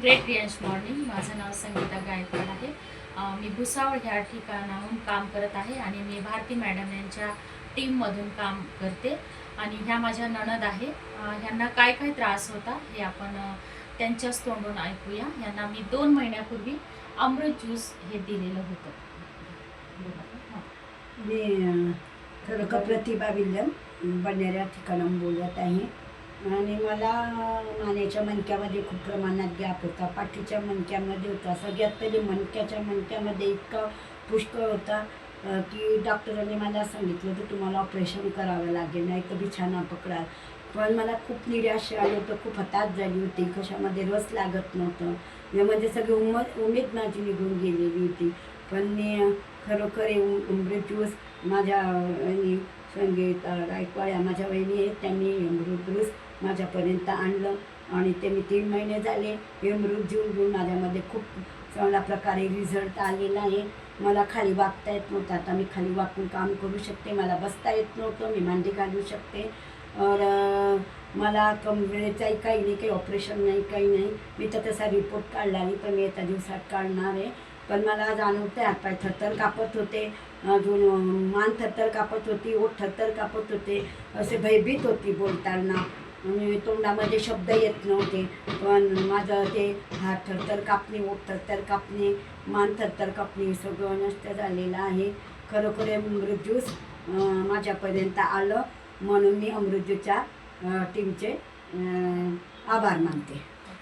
Great Riyansh morning. माझं नाव संगीता गायकवाड आहे. मी भुसावळ ह्या ठिकाणाहून काम करत आहे आणि मी भारती मॅडम यांच्या टीममधून काम करते. आणि ह्या माझ्या नणद आहे. ह्यांना काय काय त्रास होता हे आपण त्यांच्याच तोंडून ऐकूया. ह्यांना मी 2 महिन्यापूर्वी अमृत ज्यूस हे दिलेलं होतं. मी खरोखर प्रतिभा विल्यम बंजारा ठिकाणाहून बोलत आहे. आणि मला मानेच्या मणक्यामध्ये खूप प्रमाणात गॅप होता, पाठीच्या मणक्यामध्ये होता. सगळ्यात पहिले मणक्याच्या मणक्यामध्ये इतका पुष्कळ होता की डॉक्टरांनी मला सांगितलं की तुम्हाला ऑपरेशन करावं लागेल, नाही तर बिछाना पकडाल. पण मला खूप निराश आलं होतं, खूप हताश झाली होती. कशामध्ये रस लागत नव्हतं, म्हणजे सगळी उमेद माझी निघून गेलेली होती. पण मी खरोखर अमृत ज्यूस माझ्या संगीत गायकवाड या माझ्या वहिनी आहेत, त्यांनी अमृत ज्यूस माझ्यापर्यंत आणलं आणि ते मी 3 महिने झाले अमृत ज्यूस घेऊन माझ्यामध्ये खूप चांगल्या प्रकारे रिझल्ट आलेला आहे. मला खाली वाकता येत नव्हतं, आता मी खाली वाकून काम करू शकते. मला बसता येत नव्हतं, मी मांडी घालू शकते. और मला कमरेचाही काही नाही, काही ऑपरेशन नाही, काही नाही. मी तर तसा रिपोर्ट काढला नाही, पण मी एका दिवसात काढणार आहे. पण मला जाणवते हातपाय थरथर कापत होते, अजून मान थरथर कापत होती, ओठ थरथर कापत होते, असे भयभीत होती बोलताना. आणि तोंडामध्ये शब्द येत नव्हते. पण माझं ते हात थरथर कापणे, ओठ थरथर कापणे, मान थरथर कापणे सगळं नष्ट झालेलं आहे. खरोखर अमृत ज्यूस माझ्यापर्यंत आलं, म्हणून मी अमृत ज्यूसच्या टीमचे आभार मानते.